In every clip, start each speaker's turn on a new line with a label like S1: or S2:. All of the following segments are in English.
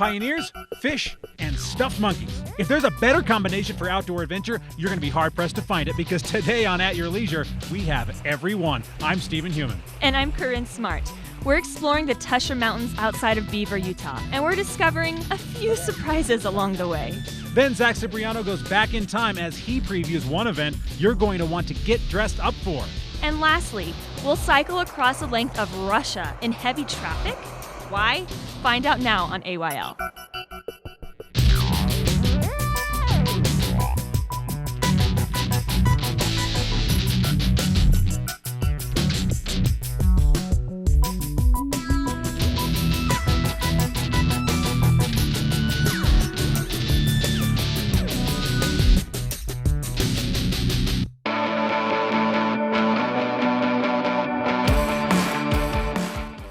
S1: pioneers, fish, and stuffed monkeys. If there's a better combination for outdoor adventure, you're going to be hard-pressed to find it, because today on At Your Leisure, we have every one. I'm Stephen Human.
S2: And I'm Corinne Smart. We're exploring the Tushar Mountains outside of Beaver, Utah, and we're discovering a few surprises along the way.
S1: Then Zach Cipriano goes back in time as he previews one event you're going to want to get dressed up for.
S2: And lastly, we'll cycle across the length of Russia in heavy traffic. Why? Find out now on AYL.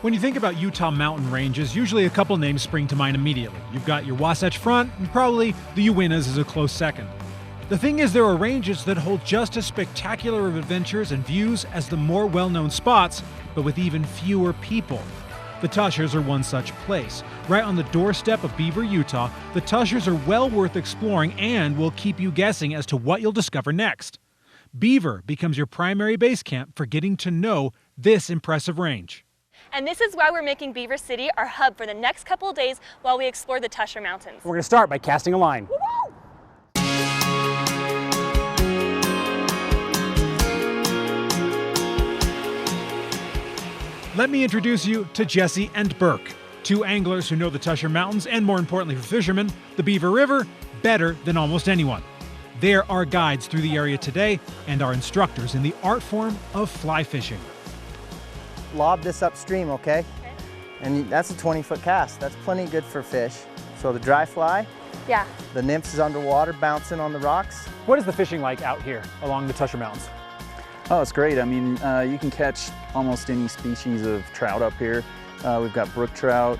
S1: When you think about Utah mountain ranges, usually a couple names spring to mind immediately. You've got your Wasatch Front, and probably the Uintas is a close second. The thing is, there are ranges that hold just as spectacular of adventures and views as the more well-known spots, but with even fewer people. The Tushars are one such place. Right on the doorstep of Beaver, Utah, the Tushars are well worth exploring and will keep you guessing as to what you'll discover next. Beaver becomes your primary base camp for getting to know this impressive range.
S2: And this is why we're making Beaver City our hub for the next couple of days while we explore the Tushar Mountains.
S3: We're going to start by casting a line.
S2: Woo-hoo!
S1: Let me introduce you to Jesse and Burke, two anglers who know the Tushar Mountains, and more importantly for fishermen, the Beaver River, better than almost anyone. They're our guides through the area today and our instructors in the art form of fly fishing.
S4: Lob this upstream, okay? And that's a 20-foot cast. That's plenty good for fish. So the dry fly,
S2: Yeah.
S4: the nymphs is underwater bouncing on the rocks.
S3: What is the fishing like out here along the Tushar Mountains?
S5: Oh, it's great. I mean, you can catch almost any species of trout up here. We've got brook trout,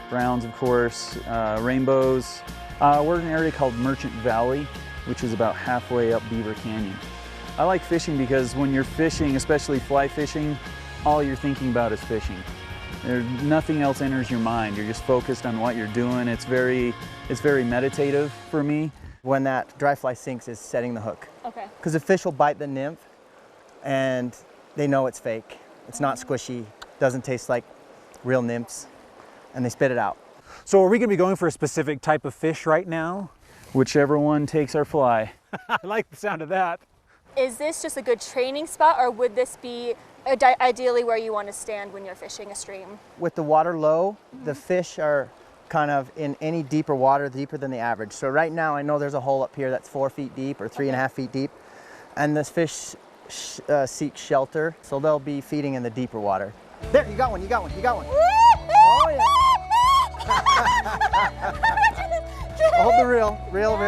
S5: browns, of course, rainbows. We're in an area called Merchant Valley, which is about halfway up Beaver Canyon. I like fishing because when you're fishing, especially fly fishing, all you're thinking about is fishing. Nothing else enters your mind. You're just focused on what you're doing. It's very meditative for me.
S4: When that dry fly sinks is setting the hook.
S2: Okay.
S4: Because the fish will bite the nymph and they know it's fake. It's not squishy, doesn't taste like real nymphs, and they spit it out.
S3: So are we going to be going for a specific type of fish right now?
S5: Whichever one takes our fly.
S3: I like the sound of that.
S2: Is this just a good training spot, or would this be ideally where you want to stand when you're fishing a stream?
S4: With the water low, the fish are kind of in any deeper water, deeper than the average. So right now I know there's a hole up here that's 4 feet deep or 3.5 feet deep, and this fish seek shelter, so they'll be feeding in the deeper water. There, you got one, you got one, you got one. Oh yeah. Hold the reel, reel.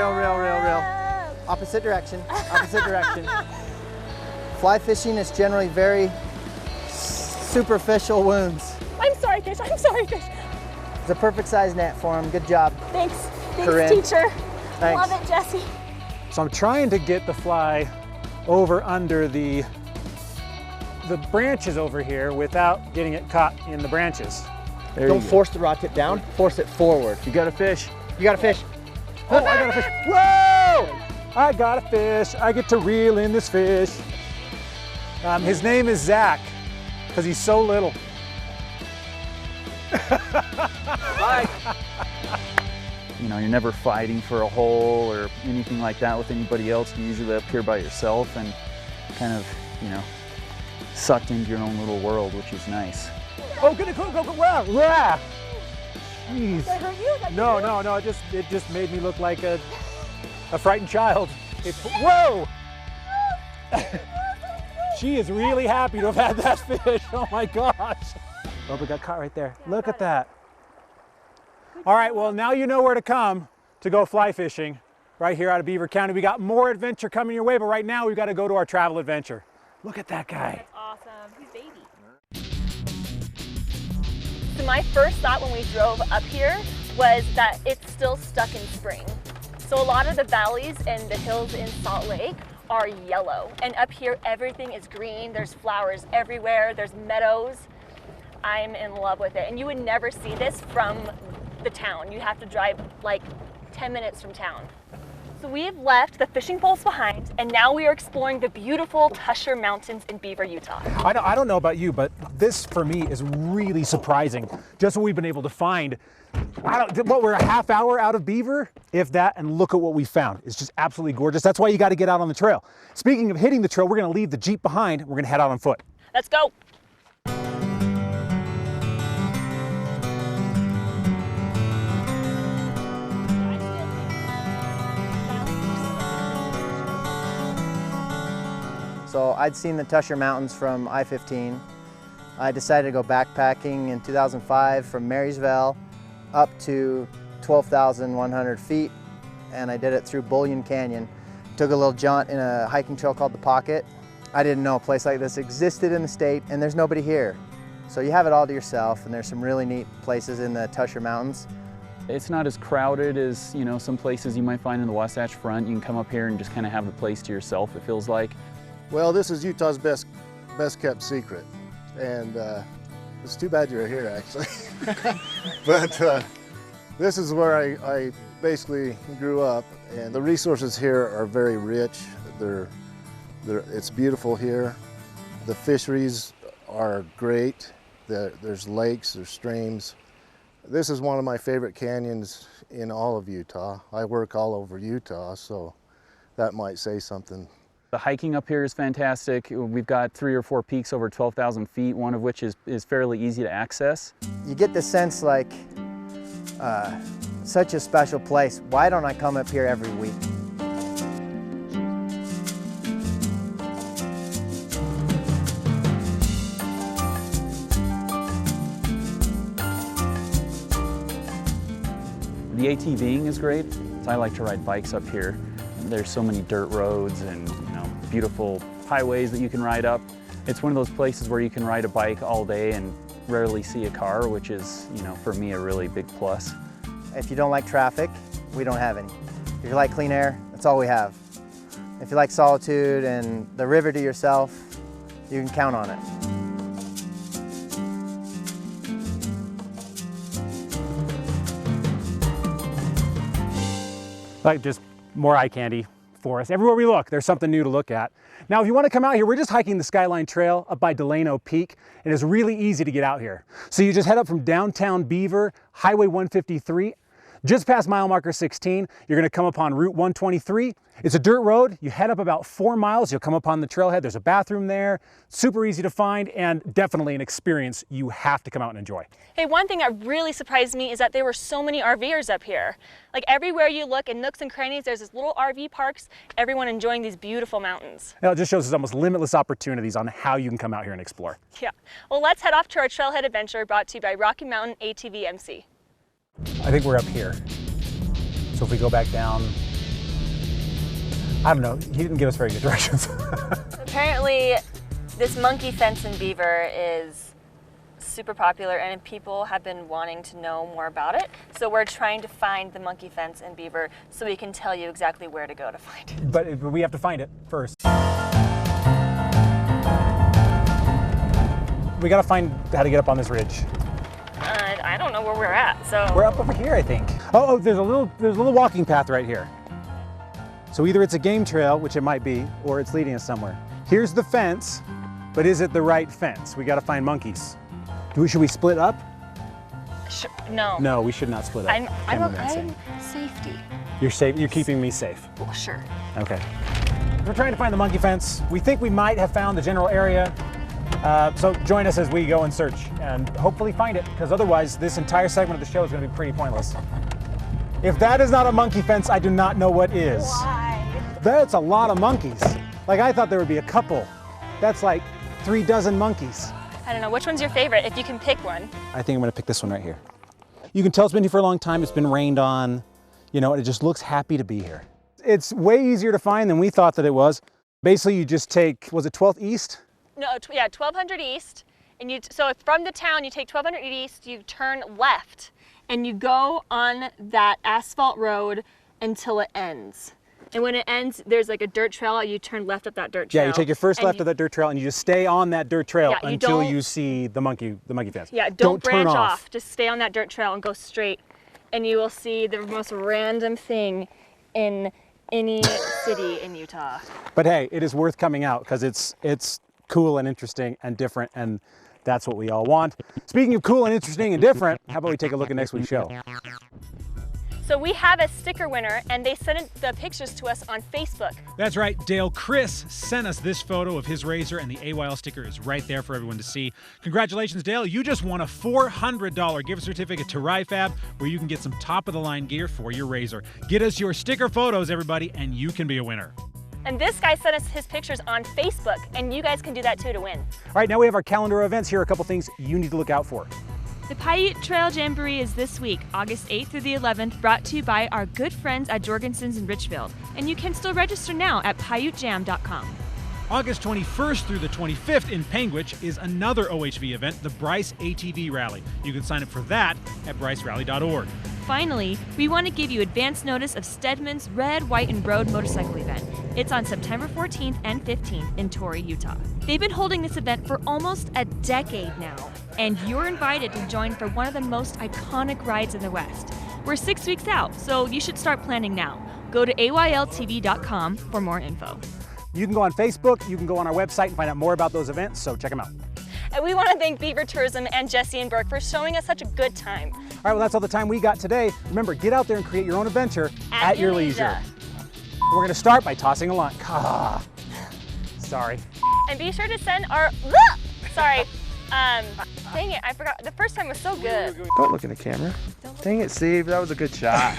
S4: Opposite direction, opposite direction. Fly fishing is generally very superficial wounds.
S2: I'm sorry, fish.
S4: It's a perfect size net for them. Good job.
S2: Thanks,
S4: Corinne.
S2: teacher.
S4: Thanks.
S2: Love it, Jesse.
S3: So I'm trying to get the fly over under the branches over here without getting it caught in the branches.
S5: There
S4: Don't
S5: you go.
S4: force the rod tip down, force it forward.
S5: You got a fish.
S4: You got a fish.
S3: Oh, I got a fish. Whoa! I got a fish. I get to reel in this fish. His name is Zach, because he's so little.
S5: Bye. You know, you're never fighting for a hole or anything like that with anybody else. You're usually up here by yourself and kind of, you know, sucked into your own little world, which is nice.
S3: Oh, go, wow, yeah. Jeez.
S2: Did I hurt you?
S3: No, it just made me look like a frightened child. Whoa! She is really happy to have had that fish. Oh my gosh. Oh, we got caught right there. Look at that. All right, well, now you know where to come to go fly fishing right here out of Beaver County. We got more adventure coming your way, but right now we've got to go to our travel adventure. Look at that guy.
S2: That's awesome. He's baby. So my first thought when we drove up here was that it's still stuck in spring. So a lot of the valleys and the hills in Salt Lake are yellow. And up here, everything is green. There's flowers everywhere. There's meadows. I'm in love with it. And you would never see this from the town. You have to drive like 10 minutes from town. So we've left the fishing poles behind, and now we are exploring the beautiful Tushar Mountains in Beaver, Utah.
S3: I don't know about you, but this for me is really surprising. Just what we've been able to find. We're a half hour out of Beaver, if that, and look at what we found. It's just absolutely gorgeous. That's why you got to get out on the trail. Speaking of hitting the trail, we're going to leave the Jeep behind. We're going to head out on foot.
S2: Let's go.
S4: So I'd seen the Tushar Mountains from I-15. I decided to go backpacking in 2005 from Marysville up to 12,100 feet, and I did it through Bullion Canyon. Took a little jaunt in a hiking trail called the Pocket. I didn't know a place like this existed in the state, and there's nobody here. So you have it all to yourself, and there's some really neat places in the Tushar Mountains.
S5: It's not as crowded as, you know, some places you might find in the Wasatch Front. You can come up here and just kind of have the place to yourself, it feels like.
S6: Well, this is Utah's best kept secret, and it's too bad you're here, actually. But this is where I basically grew up, and the resources here are very rich. It's beautiful here. The fisheries are great. There's lakes, there's streams. This is one of my favorite canyons in all of Utah. I work all over Utah, so that might say something.
S5: The hiking up here is fantastic. We've got 3 or 4 peaks over 12,000 feet, one of which is fairly easy to access.
S4: You get the sense like, such a special place. Why don't I come up here every week?
S5: The ATVing is great. I like to ride bikes up here. There's so many dirt roads and beautiful highways that you can ride up. It's one of those places where you can ride a bike all day and rarely see a car, which is, for me, a really big plus.
S4: If you don't like traffic, we don't have any. If you like clean air, that's all we have. If you like solitude and the river to yourself, you can count on it.
S3: Like just more eye candy for us. Everywhere we look, there's something new to look at. Now, if you want to come out here, we're just hiking the Skyline Trail up by Delano Peak, and it's really easy to get out here. So you just head up from downtown Beaver, Highway 153, just past mile marker 16, you're going to come upon Route 123. It's a dirt road. You head up about 4 miles, you'll come upon the trailhead. There's a bathroom there, super easy to find, and definitely an experience you have to come out and enjoy.
S2: Hey, one thing that really surprised me is that there were so many RVers up here. Like everywhere you look, in nooks and crannies, there's this little RV parks, everyone enjoying these beautiful mountains.
S3: Now, it just shows us almost limitless opportunities on how you can come out here and explore.
S2: Yeah. Well, let's head off to our trailhead adventure brought to you by Rocky Mountain ATV MC.
S3: I think we're up here. So if we go back down, I don't know, he didn't give us very good directions.
S2: Apparently, this monkey fence in Beaver is super popular and people have been wanting to know more about it. So we're trying to find the monkey fence in Beaver so we can tell you exactly where to go to find it.
S3: But we have to find it first. We gotta find how to get up on this ridge.
S2: I don't know where we're at, so.
S3: We're up over here, I think. Oh, there's a little walking path right here. So either it's a game trail, which it might be, or it's leading us somewhere. Here's the fence, but is it the right fence? We gotta find monkeys. Should we split up?
S2: Sure, no.
S3: No, we should not split up.
S2: I'm safety.
S3: You're safe, you're keeping me safe.
S2: Well, sure.
S3: Okay. We're trying to find the monkey fence. We think we might have found the general area. So join us as we go and search and hopefully find it, because otherwise this entire segment of the show is going to be pretty pointless. If that is not a monkey fence, I do not know what is.
S2: Why?
S3: That's a lot of monkeys. Like, I thought there would be a couple. That's like 3 dozen monkeys.
S2: I don't know, which one's your favorite, if you can pick one?
S3: I think I'm going to pick this one right here. You can tell it's been here for a long time. It's been rained on, and it just looks happy to be here. It's way easier to find than we thought that it was. Basically, you just take, was it 12th East?
S2: No, yeah, 1200 East, and so from the town, you take 1200 East, you turn left, and you go on that asphalt road until it ends. And when it ends, there's like a dirt trail, you turn left up that dirt trail.
S3: Yeah, you take your first left of that dirt trail, and you just stay on that dirt trail until you see the monkey fence.
S2: Yeah, don't branch off. Just stay on that dirt trail and go straight. and you will see the most random thing in any city in Utah.
S3: But hey, it is worth coming out because it's cool and interesting and different, and that's what we all want. Speaking of cool and interesting and different, how about we take a look at next week's show?
S2: So we have a sticker winner, and they sent the pictures to us on Facebook.
S1: That's right, Dale Chris sent us this photo of his razor, and the AYL sticker is right there for everyone to see. Congratulations, Dale. You just won a $400 gift certificate to RiFab, where you can get some top-of-the-line gear for your razor. Get us your sticker photos, everybody, and you can be a winner.
S2: And this guy sent us his pictures on Facebook, and you guys can do that too to win.
S3: All right, now we have our calendar of events. Here are a couple things you need to look out for.
S7: The PAIUTE Trail Jamboree is this week, August 8th through the 11th, brought to you by our good friends at Jorgensen's in Richfield. And you can still register now at PAIUTEJam.com.
S1: August 21st through the 25th in Panguitch is another OHV event, the Bryce ATV Rally. You can sign up for that at brycerally.org.
S7: Finally, we want to give you advance notice of Stedman's Red, White, and Road motorcycle event. It's on September 14th and 15th in Torrey, Utah. They've been holding this event for almost a decade now, and you're invited to join for one of the most iconic rides in the West. We're 6 weeks out, so you should start planning now. Go to AYLTV.com for more info.
S3: You can go on Facebook, you can go on our website and find out more about those events, so check them out.
S2: And we want to thank Beaver Tourism and Jesse and Burke for showing us such a good time.
S3: All right, well, that's all the time we got today. Remember, get out there and create your own adventure at your leisure. We're going to start by tossing a line. Sorry.
S2: And be sure to send our... Sorry. Dang it, I forgot. The first time was so good.
S8: Don't look in the camera. Dang it, Steve. That was a good shot.